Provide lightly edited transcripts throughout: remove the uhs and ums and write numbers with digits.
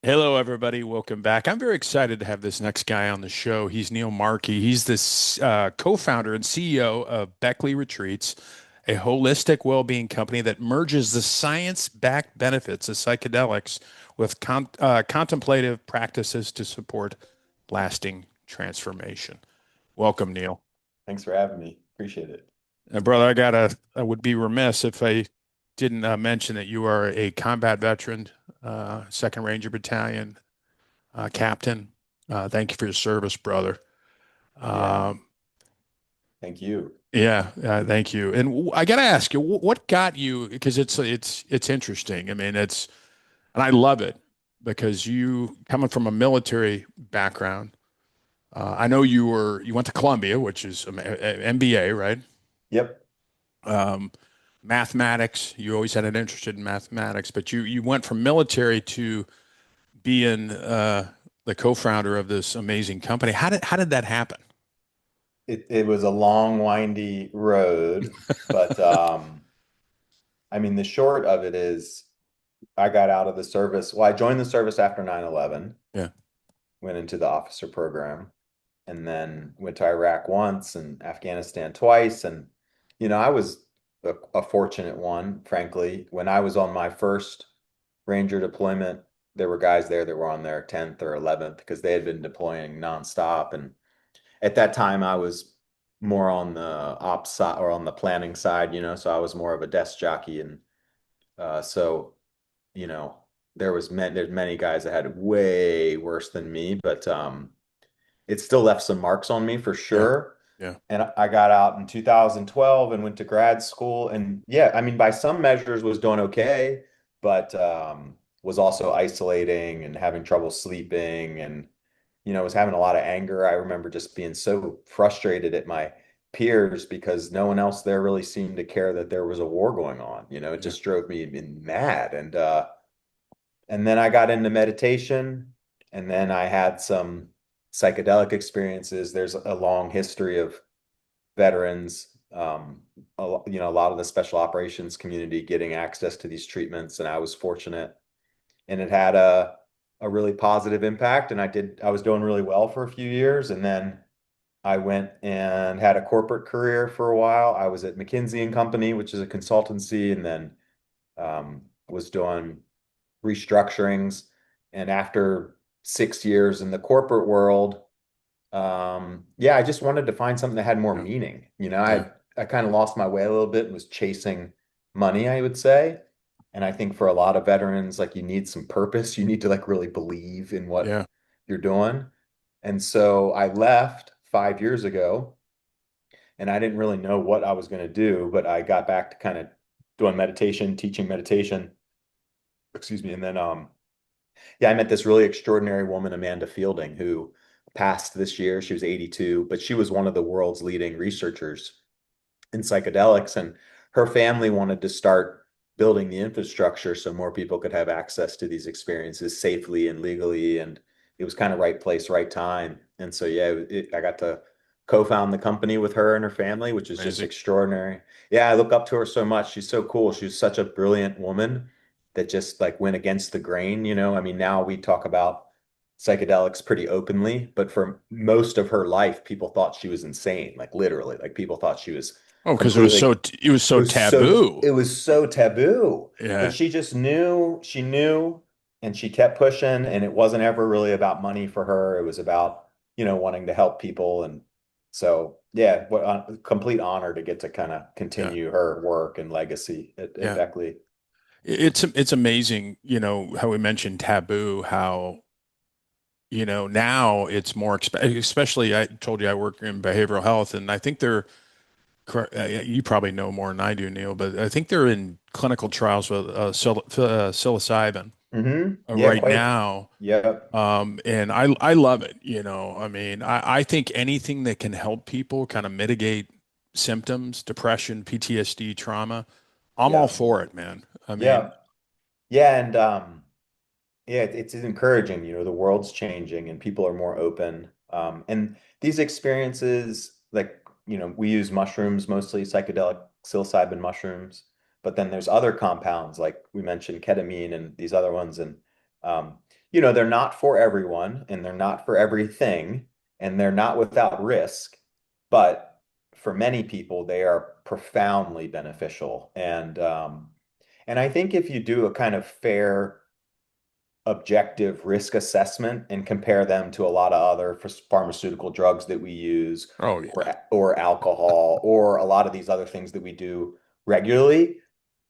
Hello, everybody. Welcome back. I'm very excited to have this next guy on the show. He's Neil Markey. He's this co-founder and CEO of Beckley Retreats, a holistic well-being company that merges the science-backed benefits of psychedelics with contemplative practices to support lasting transformation. Welcome, Neil. Thanks for having me. Appreciate it. Brother, I would be remiss if I didn't mention that you are a combat veteran, Second Ranger Battalion captain. Thank you for your service, brother. Yeah, Um, thank you. yeah, thank you. And I got to ask you, what got you? Because it's interesting. I mean, and I love it because you coming from a military background. I know you went to Columbia, which is MBA, right? Yep. Um, Mathematics. You always had an interest in mathematics, but you went from military to being the co-founder of this amazing company. How did that happen? It was a long, windy road, but I mean, the short of it is I got out of the service. Well, I joined the service after 9/11, Yeah. went into the officer program, and then went to Iraq once and Afghanistan twice. And, I was a fortunate one, frankly. When I was on my first Ranger deployment, there were guys there that were on their 10th or 11th because they had been deploying nonstop. And at that time, I was more on the ops side or on the planning side, so I was more of a desk jockey. And so, you know, there's many guys that had way worse than me, but it still left some marks on me for Yeah. sure. Yeah. And I got out in 2012 and went to grad school. And yeah, I mean, by some measures was doing okay, but was also isolating and having trouble sleeping and, was having a lot of anger. I remember just being so frustrated at my peers because no one else there really seemed to care that there was a war going on. It Yeah. just drove me mad. And then I got into meditation, and then I had some psychedelic experiences. There's a long history of veterans, a lot of the special operations community getting access to these treatments, and I was fortunate, and it had a really positive impact. And I was doing really well for a few years, and then I went and had a corporate career for a while. I was at McKinsey and Company, which is a consultancy, and then was doing restructurings. And after 6 years in the corporate world, yeah, I just wanted to find something that had more Yeah. meaning. Yeah. I kind of lost my way a little bit and was chasing money, I would say. And I think for a lot of veterans, like you need some purpose. You need to like really believe in what Yeah. you're doing. And so I left 5 years ago and I didn't really know what I was going to do, but I got back to kind of doing meditation, teaching meditation, excuse me. And then yeah, I met this really extraordinary woman, Amanda Fielding, who passed this year. She was 82, but she was one of the world's leading researchers in psychedelics. And her family wanted to start building the infrastructure so more people could have access to these experiences safely and legally. And it was kind of right place, right time. And so, yeah, I got to co-found the company with her and her family, which is just Amazing. extraordinary. Yeah, I look up to her so much. She's so cool. She's such a brilliant woman that just like went against the grain. I mean, now we talk about psychedelics pretty openly, but for most of her life, people thought she was insane, like literally, like people thought she was Oh, because completely, it was it so was so, taboo. it was so taboo, but Yeah. she just knew, she knew, and she kept pushing, and it wasn't ever really about money for her. It was about, wanting to help people. And so, yeah, what a complete honor to get to kind of Yeah. continue her work and legacy at Yeah. Beckley. It's amazing, how we mentioned taboo, how, now it's more especially I told you I work in behavioral health and I think you probably know more than I do, Neil, but I think they're in clinical trials with psilocybin Yeah, right quite. now. Yep. And I love it, I mean, I think anything that can help people kind of mitigate symptoms, depression, PTSD, trauma, I'm all Yep. for it, man. I mean, Yep. Yeah, and yeah, it's encouraging. The world's changing and people are more open. And these experiences, like, we use mushrooms, mostly psychedelic psilocybin mushrooms, but then there's other compounds like we mentioned ketamine and these other ones. And Um, they're not for everyone and they're not for everything and they're not without risk, but for many people, they are profoundly beneficial. And I think if you do a kind of fair objective risk assessment and compare them to a lot of other pharmaceutical drugs that we use Oh yeah. or alcohol or a lot of these other things that we do regularly,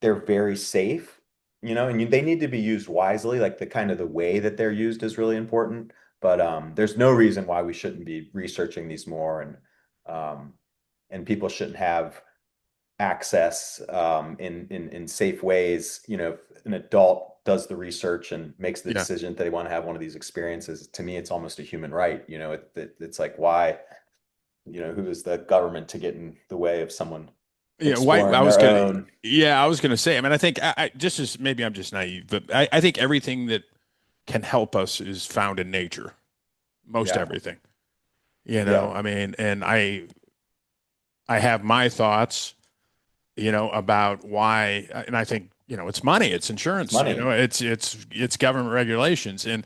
they're very safe, and they need to be used wisely. Like the kind of the way that they're used is really important. But there's no reason why we shouldn't be researching these more, um, and people shouldn't have access in safe ways. If an adult does the research and makes the Yeah. decision that they want to have one of these experiences, to me, it's almost a human right. It's like why, who is the government to get in the way of someone Yeah, why I exploring was their gonna own? yeah, I was gonna say, I mean, I think I just as maybe I'm just naive, but I think everything that can help us is found in nature. Most Yeah, everything. yeah, I mean, and I have my thoughts, about why, and I think, it's money, it's it's insurance, money. it's government regulations. And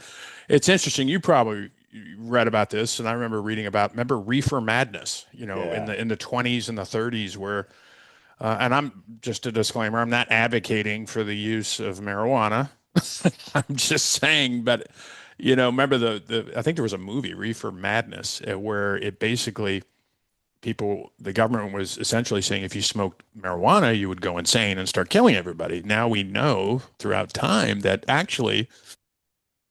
it's interesting, you probably read about this, and I remember reading about, remember reefer madness, in Yeah, the 20s and the 30s where and I'm just a disclaimer, I'm not advocating for the use of marijuana. I'm just saying, but remember the I think there was a movie, Reefer Madness, where it basically the government was essentially saying if you smoked marijuana, you would go insane and start killing everybody. Now we know throughout time that actually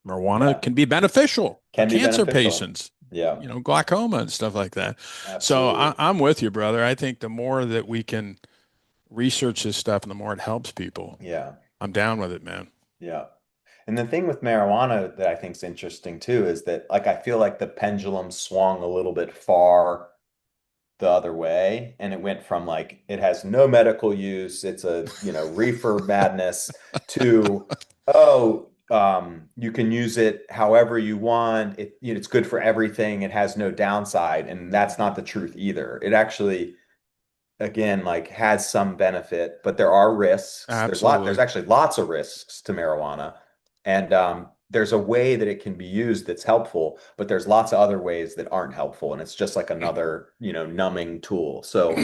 marijuana yeah, can be beneficial for can be cancer beneficial. patients, Yeah, glaucoma and stuff like that. So absolutely. I'm with you, brother. I think the more that we can research this stuff and the more it helps people, Yeah, I'm down with it, man. yeah. And the thing with marijuana that I think is interesting too is that like I feel like the pendulum swung a little bit far the other way and it went from like it has no medical use, it's a, reefer madness to you can use it however you want. It's good for everything. It has no downside, and that's not the truth either. It actually again like has some benefit, but there are risks. There's Absolutely. actually lots of risks to marijuana. And there's a way that it can be used that's helpful, but there's lots of other ways that aren't helpful. And it's just like another, numbing tool. So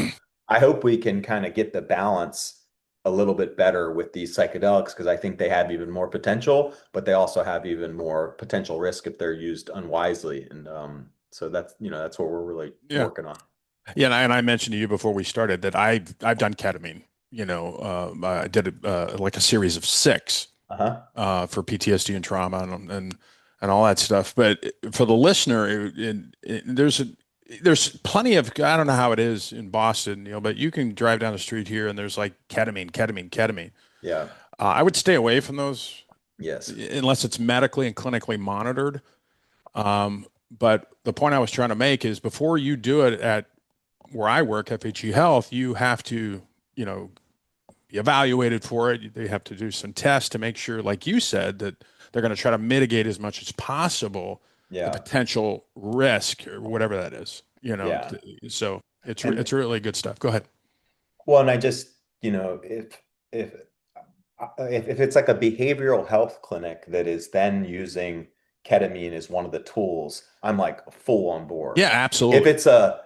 I hope we can kind of get the balance a little bit better with these psychedelics because I think they have even more potential, but they also have even more potential risk if they're used unwisely. And so that's what we're really Yeah. working on. Yeah. And I mentioned to you before we started that I've done ketamine. I did like a series of six Uh-huh. for PTSD and trauma and all that stuff. But for the listener, there's plenty of I don't know how it is in Boston, but you can drive down the street here and there's like ketamine, ketamine, ketamine. Yeah. I would stay away from those Yes. unless it's medically and clinically monitored. But the point I was trying to make is before you do it at where I work, FHE Health, you have to, be evaluated for it. They have to do some tests to make sure, like you said, that they're going to try to mitigate as much as possible the Yeah. potential risk or whatever that is. Yeah. So it's And really good stuff. Go ahead. well, and I just, if if it's like a behavioral health clinic that is then using ketamine as one of the tools, I'm like full on board. Yeah, If absolutely. it's a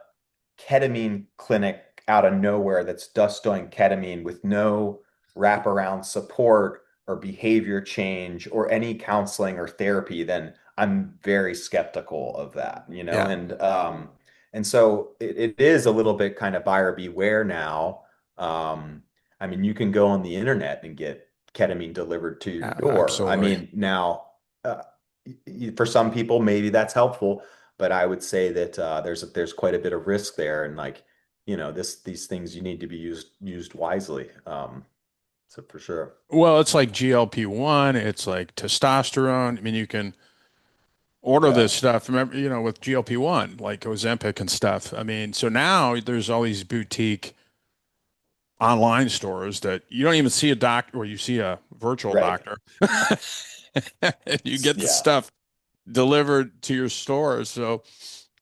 ketamine clinic out of nowhere that's just doing ketamine with no wraparound support or behavior change or any counseling or therapy, then I'm very skeptical of that, Yeah, and so it is a little bit kind of buyer beware now. I mean, you can go on the internet and get ketamine delivered to your door. I absolutely. mean, now uh, for some people, maybe that's helpful, but I would say that there's quite a bit of risk there, and like these things you need to be used wisely. So for sure, Well, it's like GLP-1, it's like testosterone. I mean, you can order yeah, this stuff, remember, with GLP-1, like Ozempic and stuff. I mean, so now there's all these boutique online stores that you don't even see a doctor or you see a virtual right, doctor. And you get the yeah, stuff delivered to your store. So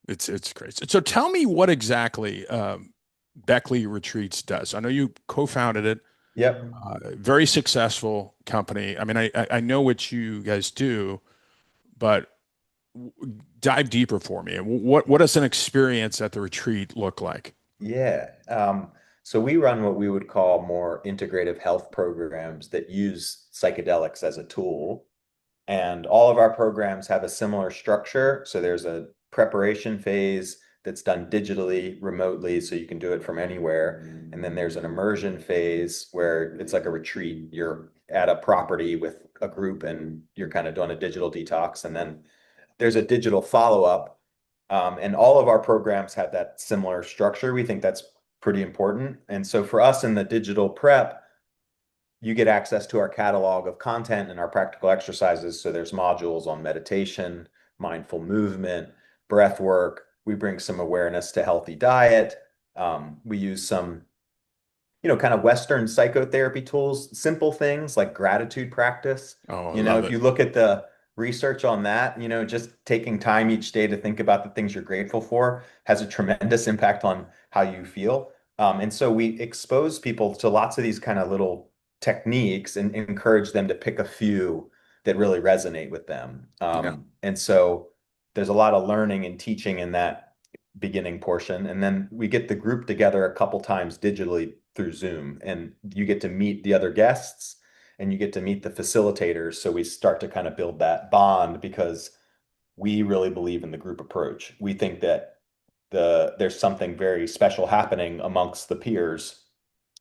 it's crazy. So tell me what exactly Beckley Retreats does. I know you co-founded it. Yep. Very successful company. I mean, I know what you guys do, but dive deeper for me. What does an experience at the retreat look like? Yeah. So we run what we would call more integrative health programs that use psychedelics as a tool. And all of our programs have a similar structure. So there's a preparation phase that's done digitally, remotely, so you can do it from anywhere. And then there's an immersion phase where it's like a retreat. You're at a property with a group and you're kind of doing a digital detox. And then there's a digital follow-up. And all of our programs have that similar structure. We think that's pretty important. And so for us in the digital prep, you get access to our catalog of content and our practical exercises. So there's modules on meditation, mindful movement, breath work. We bring some awareness to healthy diet. We use some, kind of Western psychotherapy tools, simple things like gratitude practice. Oh, I love If it. you look at the research on that, just taking time each day to think about the things you're grateful for has a tremendous impact on how you feel. And so we expose people to lots of these kind of little techniques and encourage them to pick a few that really resonate with them. Yeah, And so there's a lot of learning and teaching in that beginning portion. And then we get the group together a couple times digitally through Zoom, and you get to meet the other guests and you get to meet the facilitators. So we start to kind of build that bond because we really believe in the group approach. We think that there's something very special happening amongst the peers,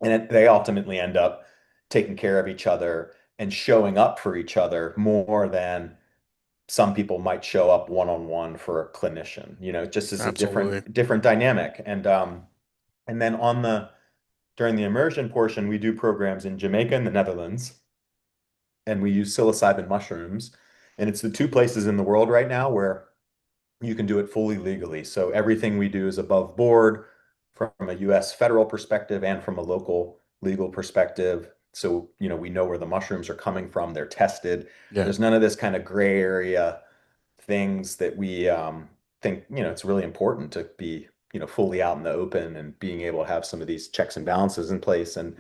and they ultimately end up taking care of each other and showing up for each other more than some people might show up one-on-one for a clinician. Just as a absolutely. different dynamic. And then during the immersion portion, we do programs in Jamaica and the Netherlands, and we use psilocybin mushrooms. And it's the two places in the world right now where you can do it fully legally. So everything we do is above board from a US federal perspective and from a local legal perspective. So, we know where the mushrooms are coming from. They're tested. Yeah, There's none of this kind of gray area things that we think, it's really important to be, fully out in the open and being able to have some of these checks and balances in place. And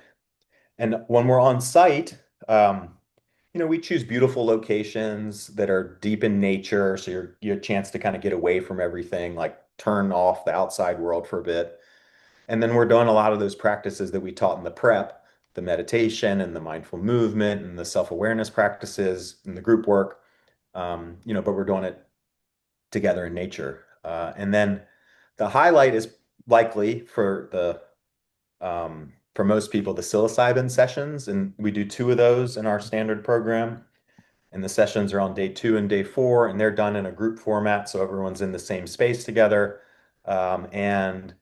when we're on site, we choose beautiful locations that are deep in nature, so you have a chance to kind of get away from everything, like turn off the outside world for a bit. And then we're doing a lot of those practices that we taught in the prep, the meditation and the mindful movement and the self-awareness practices and the group work. But we're doing it together in nature. And then the highlight is likely for most people, the psilocybin sessions, and we do two of those in our standard program. And the sessions are on day 2 and day 4, and they're done in a group format, so everyone's in the same space together. And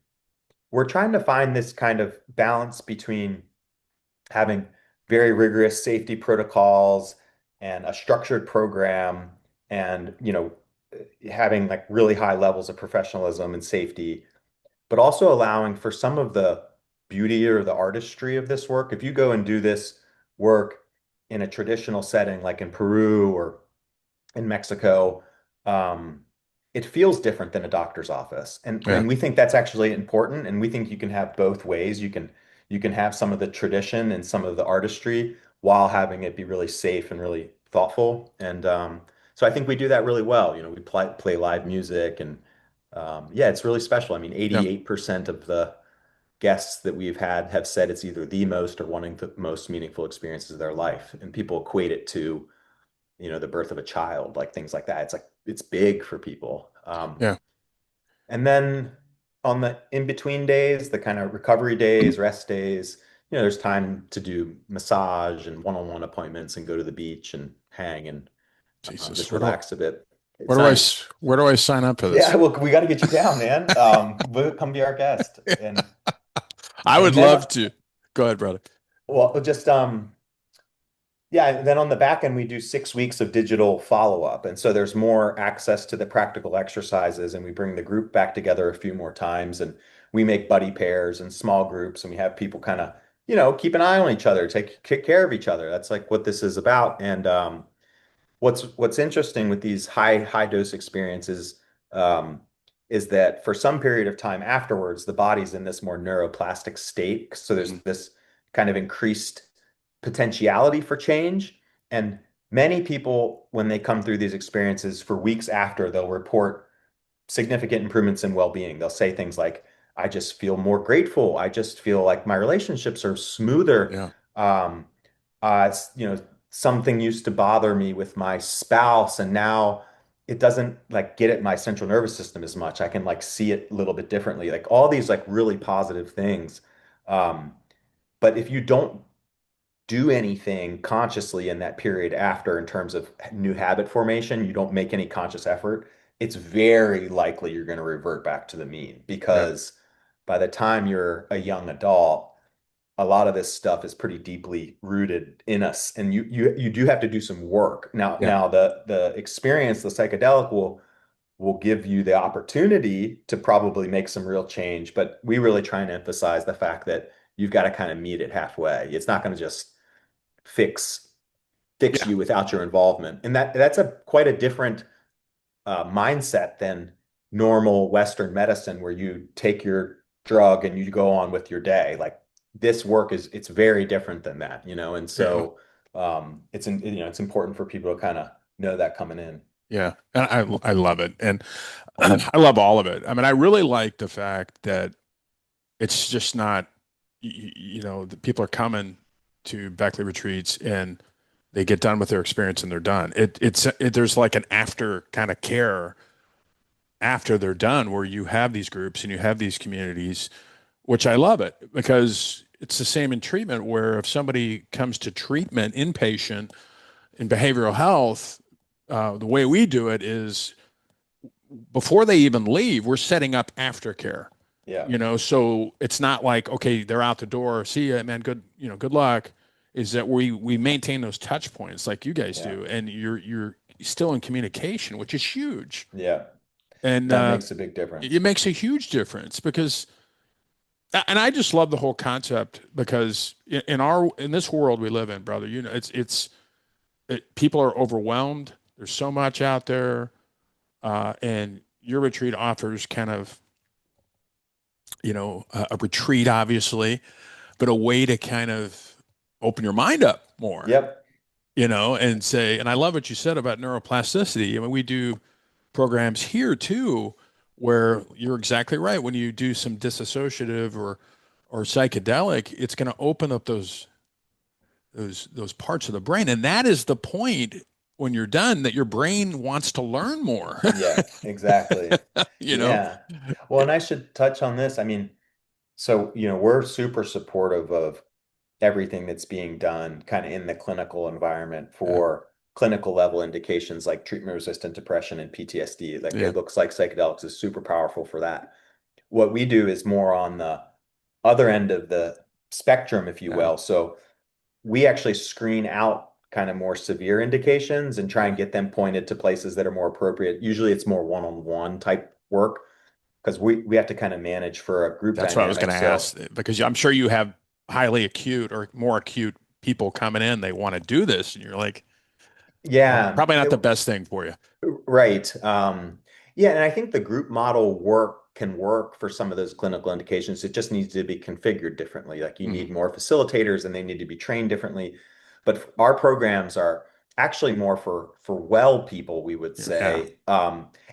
we're trying to find this kind of balance between having very rigorous safety protocols and a structured program and, having like really high levels of professionalism and safety, but also allowing for some of the beauty or the artistry of this work. If you go and do this work in a traditional setting, like in Peru or in Mexico, um, it feels different than a doctor's office. And yeah, and we think that's actually important. And we think you can have both ways. You can have some of the tradition and some of the artistry while having it be really safe and really thoughtful. And so I think we do that really well. We play live music and yeah, it's really special. I mean, yeah, 88% of the guests that we've had have said it's either the most or one of the most meaningful experiences of their life. And people equate it to, the birth of a child, like things like that. It's like it's big for people. yeah. And then on the in-between days, the kind of recovery days, rest days, there's time to do massage and one-on-one appointments and go to the beach and hang and Jesus, just relax a bit. where It's do I nice. where do I sign up for Yeah, this? well, we got to get you down, man. Come be our guest. And I would and then love to. Go ahead, brother. well, just yeah, and then on the back end, we do 6 weeks of digital follow-up. And so there's more access to the practical exercises, and we bring the group back together a few more times, and we make buddy pairs and small groups, and we have people kind of, keep an eye on each other, take care of each other. That's like what this is about. And what's interesting with these high dose experiences is that for some period of time afterwards, the body's in this more neuroplastic state. So there's Mhm. this kind of increased potentiality for change. And many people, when they come through these experiences for weeks after, they'll report significant improvements in well-being. They'll say things like, I just feel more grateful. I just feel like my relationships are smoother. Yeah. Um, you know, something used to bother me with my spouse, and now it doesn't like get at my central nervous system as much. I can like see it a little bit differently. Like all these like really positive things. Um, but if you don't do anything consciously in that period after in terms of new habit formation, you don't make any conscious effort, it's very likely you're going to revert back to the mean Yeah. because by the time you're a young adult, a lot of this stuff is pretty deeply rooted in us, and you do have to do some work. Yeah. Now the experience, the psychedelic will give you the opportunity to probably make some real change, but we really try and emphasize the fact that you've got to kind of meet it halfway. It's not going to just fix fix Yeah. you without your involvement. And that's a quite a different mindset than normal Western medicine where you take your drug and you go on with your day. Like this work is it's very different than that, you know. And Yeah. so it's important for people to kind of know that coming in. Yeah. And I love it. And I love all of it. I mean, I really like the fact that it's just not, the people are coming to Beckley retreats and they get done with their experience and they're done. There's like an after kind of care after they're done where you have these groups and you have these communities, which I love it because it's the same in treatment where if somebody comes to treatment inpatient in behavioral health, the way we do it is before they even leave, we're setting up aftercare. Yeah. So it's not like, okay, they're out the door, see ya, man, good luck. Is that we maintain those touch points like you guys Yeah. do, and you're still in communication, which is huge, Yeah. and That makes a big difference. it makes a huge difference because, and I just love the whole concept because in this world we live in, brother, people are overwhelmed. There's so much out there, and your retreat offers kind of a retreat, obviously, but a way to kind of open your mind up more, Yep. and say, and I love what you said about neuroplasticity. I mean, we do programs here too, where you're exactly right. When you do some disassociative or psychedelic, it's going to open up those parts of the brain. And that is the point when you're done that your brain wants to learn more, Yeah, exactly. you know? Yeah. Well, and I should touch on this. I mean, so, we're super supportive of everything that's being done kind of in the clinical environment Yeah. for clinical level indications like treatment-resistant depression and PTSD. Like Yeah. it looks like psychedelics is super powerful for that. What we do is more on the other end of the spectrum, if you Yeah. will. So we actually screen out kind of more severe indications and try and Yeah. get them pointed to places that are more appropriate. Usually it's more one-on-one type work because we have to kind of manage for a group That's what I was going dynamic. to So ask because I'm sure you have highly acute or more acute people coming in. They want to do this, and you're like, yeah, probably not the best thing for you. right. Yeah, and I think the group model can work for some of those clinical indications. It just needs to be configured differently. Like you need Hmm. more facilitators and they need to be trained differently. But our programs are actually more for well people, we would Yeah, say.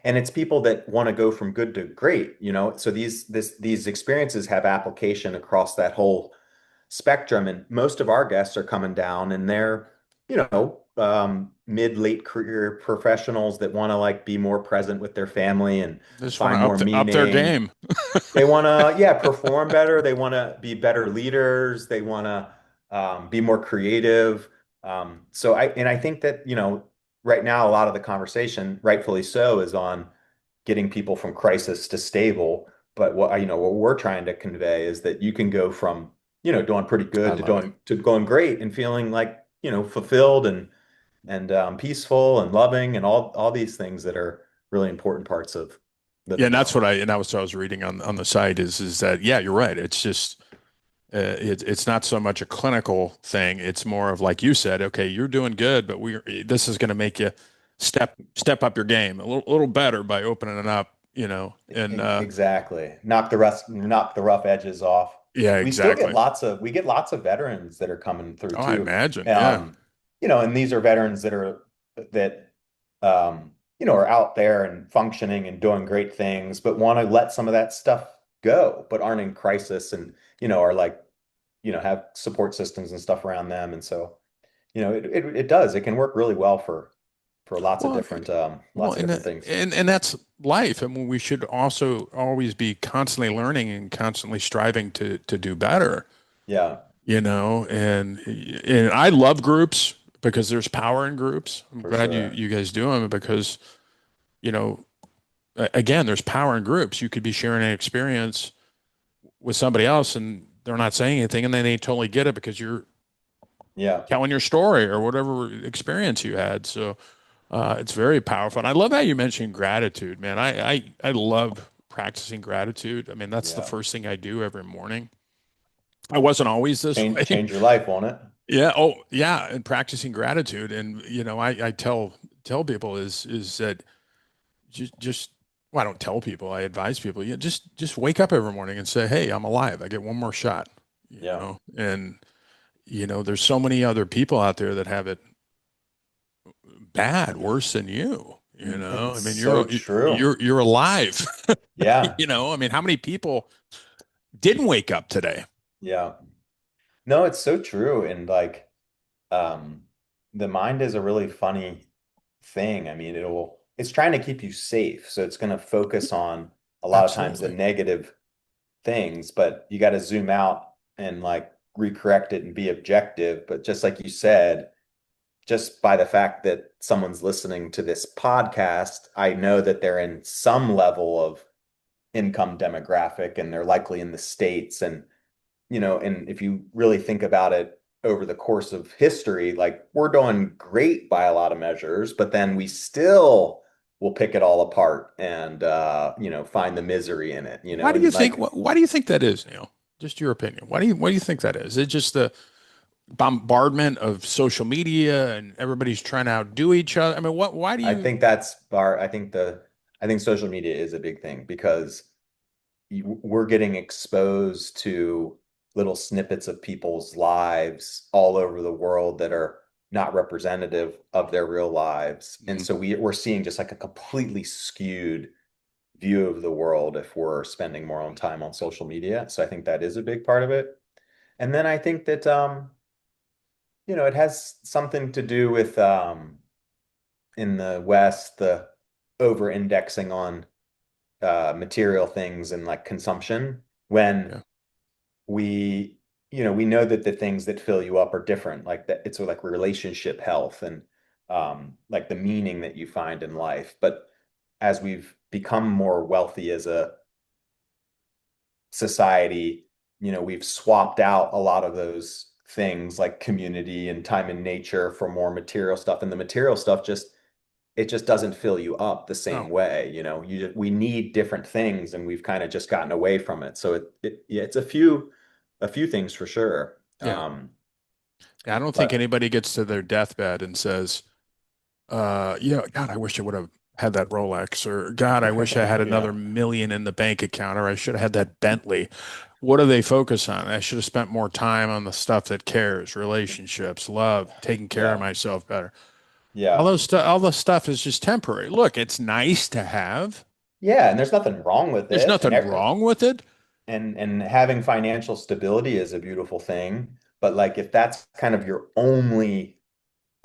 And it's people that want to go from good to great, you know. So these experiences have application across that whole spectrum. And most of our guests are coming down and they're, mid, late career professionals that want to like be more present with their family and they just want to find more up their meaning. game. They want to, yeah, perform better. They want to be better leaders. They want to be more creative. And I think that, right now, a lot of the conversation, rightfully so, is on getting people from crisis to stable. But what we're trying to convey is that you can go from, doing pretty I good to love it. going great and feeling like, fulfilled and peaceful and loving and all these things that are really important parts of Yeah, living and that's well. what I was reading on the site is that yeah, you're right. It's just it's not so much a clinical thing. It's more of like you said, okay, you're doing good, but this is going to make you step up your game a little better by opening it up, and Exactly. Knock the rough edges off. Yeah, We still get exactly. lots of veterans that are coming through Oh, I too. imagine. Yeah. Um, and these are veterans that are out there and functioning and doing great things, but want to let some of that stuff go, but aren't in crisis and, are like, have support systems and stuff around them. And so, it can work really well for Well, well, lots of different things. and that's life. I mean, we should also always be constantly learning and constantly striving to do better, Yeah, and I love groups because there's power in groups. I'm for glad sure. you guys do them because, you know, again, there's power in groups. You could be sharing an experience with somebody else and they're not saying anything and then they totally get it because you're Yeah, telling your story or whatever experience you had. So it's very powerful. And I love how you mentioned gratitude, man. I love practicing gratitude. I mean, that's the yeah. first thing I do every morning. I wasn't always this way. Change your life, won't it? Yeah. Oh, yeah. And practicing gratitude. And, I tell people is that just, well, I don't tell people, I advise people, yeah, just wake up every morning and say, hey, I'm alive. I get one more shot, Yeah. and, there's so many other people out there that have it bad, worse than you. I It's mean, so true. you're alive. Yeah. I mean, how many people didn't wake up today? Yeah. No, it's so true. And like, um, the mind is a really funny thing. I mean, it's trying to keep you safe. So it's going to focus on a lot of times the Absolutely. negative things, but you got to zoom out and like recorrect it and be objective. But just like you said, just by the fact that someone's listening to this podcast, I know that they're in some level of income demographic and they're likely in the States. And if you really think about it over the course of history, like we're doing great by a lot of measures, but then we still will pick it all apart and find the misery in it, Why do you and think? like Why do you think that is, Neil? Just your opinion. Why do you think that is? Is it just the bombardment of social media and everybody's trying to outdo each other? I mean, what? Why do I you? think I think social media is a big thing because we're getting exposed to little snippets of people's lives all over the world that are not representative of their real lives. And Mm, so we're seeing just like a completely skewed view of the world if we're spending more on time on social media. So I think that is a big part of it. And then I think that it has something to do with in the West, the over indexing on material things and like consumption when yeah. we we know that the things that fill you up are different, like that it's like relationship health and like the meaning that you find in life. But as we've become more wealthy as a society, we've swapped out a lot of those things like community and time in nature for more material stuff, and the material stuff just doesn't fill you up the No. same way. We need different things, and we've kind of just gotten away from it. So yeah, it's a few things for sure. Yeah. Yeah. I don't think But anybody gets to their deathbed and says, God, I wish I would have had that Rolex, or God, I wish I had another yeah, million in the bank account, or I should have had that Bentley. What do they focus on? I should have spent more time on the stuff that cares, relationships, love, taking care of yeah, myself better. yeah, All the stuff is just temporary. Look, it's nice to have. yeah. And there's nothing wrong with There's it, nothing wrong with it. and having financial stability is a beautiful thing. But like if that's kind of your only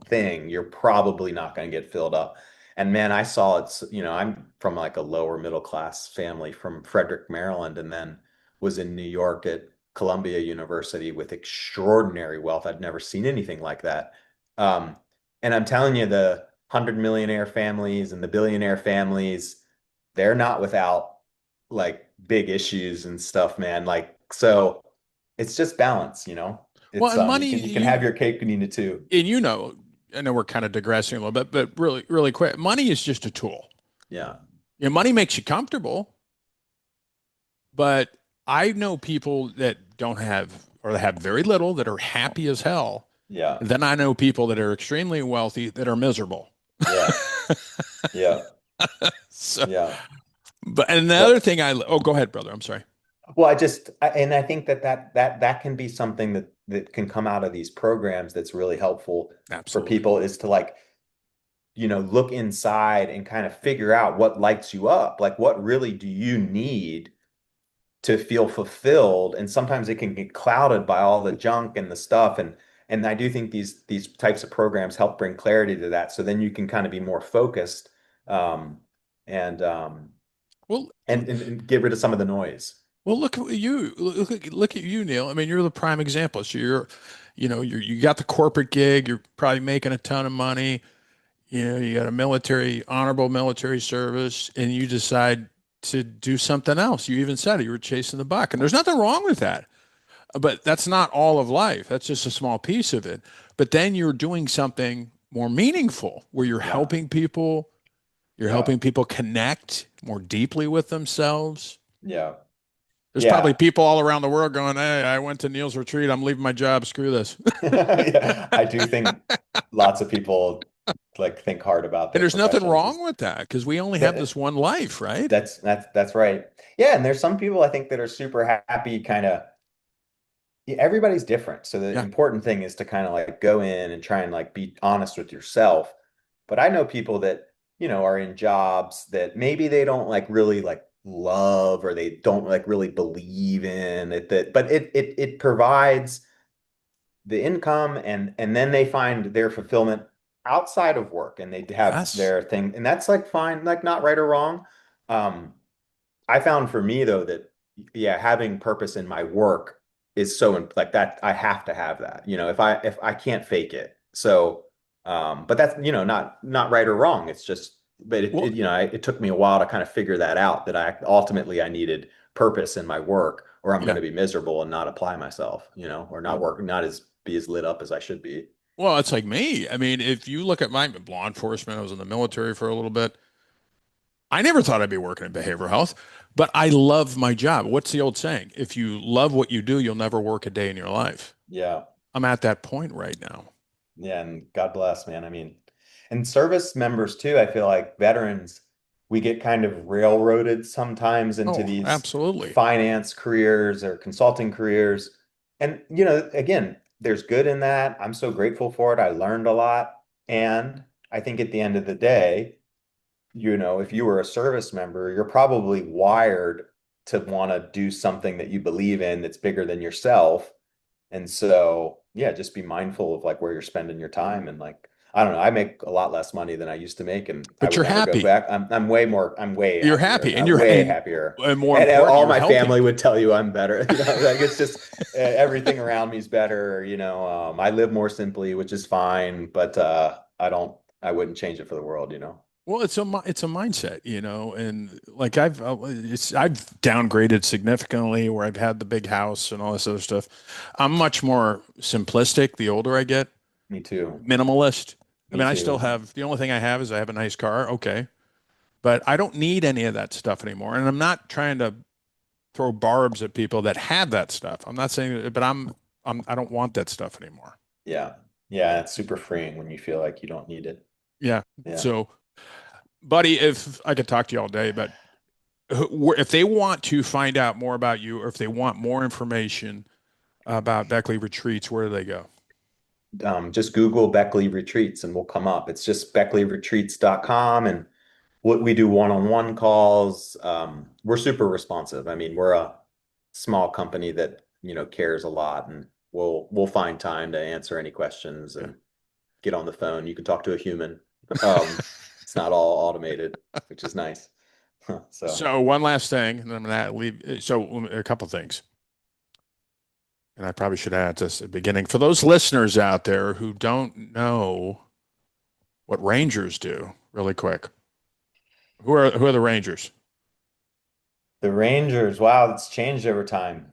thing, you're probably not going to get filled up. And man, I saw it. I'm from like a lower middle class family from Frederick, Maryland, and then was in New York at Columbia University with extraordinary wealth. I'd never seen anything like that. Um, and I'm telling you, the 100 millionaire families and the billionaire families, they're not without like big issues and stuff, man. Like, so it's just balance. Well, It's and you can have your cake and eat it too. and I know we're kind of digressing a little bit, but really, really quick, money is just a tool. Yeah. Money makes you comfortable, but I know people that don't have or that have very little that are happy as hell. Yeah. Then I know people that are extremely wealthy that are miserable. Yeah. Yeah. So, Yeah. but and the other The thing oh, go ahead, brother. I'm sorry. Well, and I think that can be something that can come out of these programs that's really helpful for Absolutely. people is to like, look inside and kind of figure out what lights you up. Like, what really do you need to feel fulfilled? And sometimes it can get clouded by all the junk and the stuff. And I do think these types of programs help bring clarity to that. So then you can kind of be more focused, um, and Well, and get rid of some of the noise. well, look at you. Look at you, Neil. I mean, you're the prime example. So you got the corporate gig. You're probably making a ton of money. You got a honorable military service, and you decide to do something else. You even said it. You were chasing the buck, and there's nothing wrong with that. But that's not all of life. That's just a small piece of it. But then you're doing something more meaningful where you're Yeah. helping people. You're Yeah. helping people connect more deeply with themselves. Yeah. There's probably Yeah. people all around the world going, "Hey, I went to Neil's retreat. I'm leaving my job. Screw this." Yeah. I do think lots of people like think hard about And their there's nothing professions. wrong with that because we only have this That one life, right? that's right. Yeah, and there's some people I think that are super happy kind of everybody's different. So the Yeah. important thing is to kind of like go in and try and like be honest with yourself. But I know people that, are in jobs that maybe they don't like really like love or they don't like really believe in it that but it provides the income and then they find their fulfillment outside of work and they have Yes. their thing and that's like fine, like not right or wrong. Um, I found for me though that yeah, having purpose in my work is like that. I have to have that. If I can't fake it. So, but that's not right or wrong. It's just, but Well, it took me a while to kind of figure that out. That I needed purpose in my work, or I'm going yeah. to be miserable and not apply myself. Or not Well, work, not as be as lit up as I should be. well, it's like me. I mean, if you look at my law enforcement, I was in the military for a little bit. I never thought I'd be working in behavioral health, but I love my job. What's the old saying? If you love what you do, you'll never work a day in your life. Yeah. I'm at that point right now. Yeah, and God bless, man. I mean, and service members too, I feel like veterans, we get kind of railroaded sometimes into Oh, these absolutely. finance careers or consulting careers. And, again, there's good in that. I'm so grateful for it. I learned a lot. And I think at the end of the day, if you were a service member, you're probably wired to want to do something that you believe in that's bigger than yourself. And so, yeah, just be mindful of like where you're spending your time and like I don't know, I make a lot less money than I used to make and I But would you're never go happy. back. I'm way You're happier. happy, and Way happier. and more And important, all you're my helping family would people. tell you I'm better. Like it's just everything around me is better, I live more simply, which is fine, but I wouldn't change it for the world. Well, it's a mindset, and like I've downgraded significantly where I've had the big house and all this other stuff. I'm much more simplistic the older I get, Me too. minimalist. I Me mean, I still too. have the only thing I have is I have a nice car, okay, but I don't need any of that stuff anymore. And I'm not trying to throw barbs at people that have that stuff. I'm not saying, but I don't want that stuff anymore. Yeah. Yeah, it's super freeing when you feel like you don't need it. Yeah. Yeah. So, buddy, if I could talk to you all day, but if they want to find out more about you or if they want more information about Beckley Retreats, where do they go? Just Google Beckley Retreats and we'll come up. It's just beckleyretreats.com and what we do one-on-one calls. We're super responsive. I mean, we're a small company that, cares a lot and we'll find time to answer any questions Yeah. and get on the phone. You can talk to a human. Um, it's not all automated, which is nice. So So one last thing, and then I'm gonna leave. So a couple things, and I probably should add this at the beginning for those listeners out there who don't know what Rangers do. Really quick, who are the Rangers? the Rangers, wow, it's changed over time.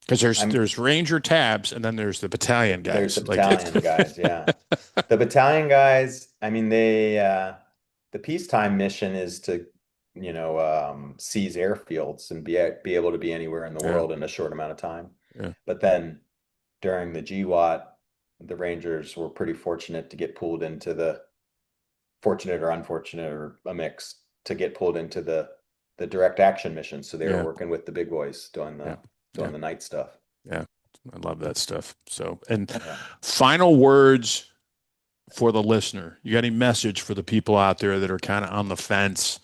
Because I'm there's Ranger tabs, and then there's the battalion There's the guys. Like, battalion guys, yeah. The battalion guys, I mean, the peacetime mission is to, seize airfields and be able to be anywhere in the yeah, world in a short amount of time. yeah, But then during the GWAT, the Rangers were pretty fortunate to get pulled into the fortunate or unfortunate or a mix to get pulled into the the direct action missions. So they were Yeah. working with the big boys Yeah. doing Yeah. the night stuff. Yeah. I love that stuff. So, and Yeah. final words for the listener. You got any message for the people out there that are kind of on the fence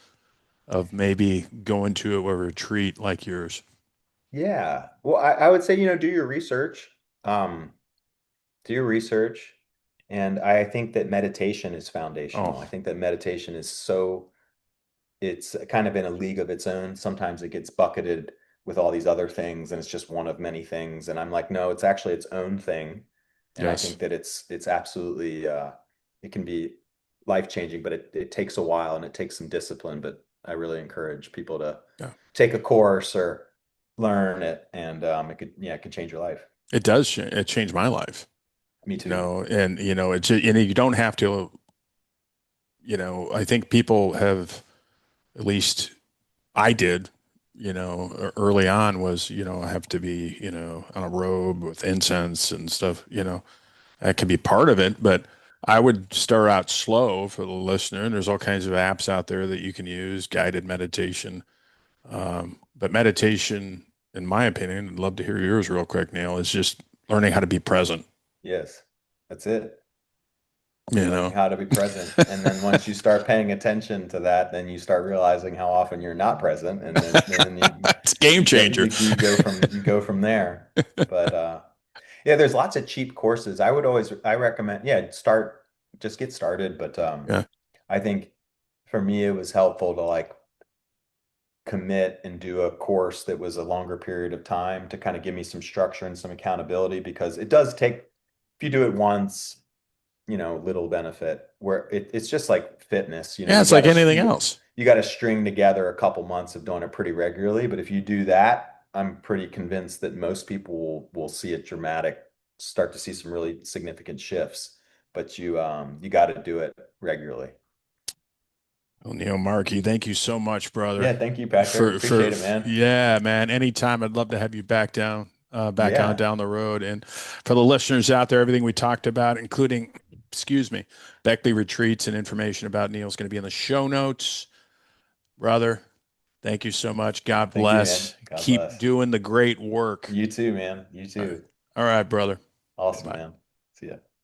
of maybe going to a retreat like yours? Yeah. Well, I would say, do your research. Um, do your research. And I think that meditation is Oh, foundational. I think that meditation is so it's kind of in a league of its own. Sometimes it gets bucketed with all these other things, and it's just one of many things. And I'm like, no, it's actually its own thing. And I yes. think that it's absolutely it can be life changing, but it takes a while and it takes some discipline. But I really encourage people to Yeah. take a course or learn it, and it could change your life. It does. It changed my life, Me too. and you don't have to, I think people have, at least I did, early on was, I have to be, on a robe with incense and stuff, that can be part of it, but I would start out slow for the listener. And there's all kinds of apps out there that you can use, guided meditation. But meditation, in my opinion, I'd love to hear yours real quick, Neil, is just learning how to be present, Yes, that's it. you Learning know. how to be present. And then once you start paying attention to that, then you start realizing how often you're not present. And then It's a game changer. you go from there. But yeah, there's lots of cheap courses. I recommend, yeah, just get started. But Yeah. I think for me it was helpful to like commit and do a course that was a longer period of time to kind of give me some structure and some accountability because it does take, if you do it once, little benefit where it's just like fitness, Yeah, it's like anything else. you got to string together a couple months of doing it pretty regularly. But if you do that, I'm pretty convinced that most people will see it start to see some really significant shifts. But you got to do it regularly. Well, Neil Markey, thank you so much, brother. Yeah, thank you, Patrick. Appreciate it, man. Yeah, man. Anytime, I'd love to have you back on Yeah, down the road. And for the listeners out there, everything we talked about, including, excuse me, Beckley retreats and information about Neil's going to be in the show notes, brother. Thank you so much. God thank you, man. bless. God Keep bless. doing the great work. You too, man. You All right, too. all right, brother. Awesome, Bye. man. See ya.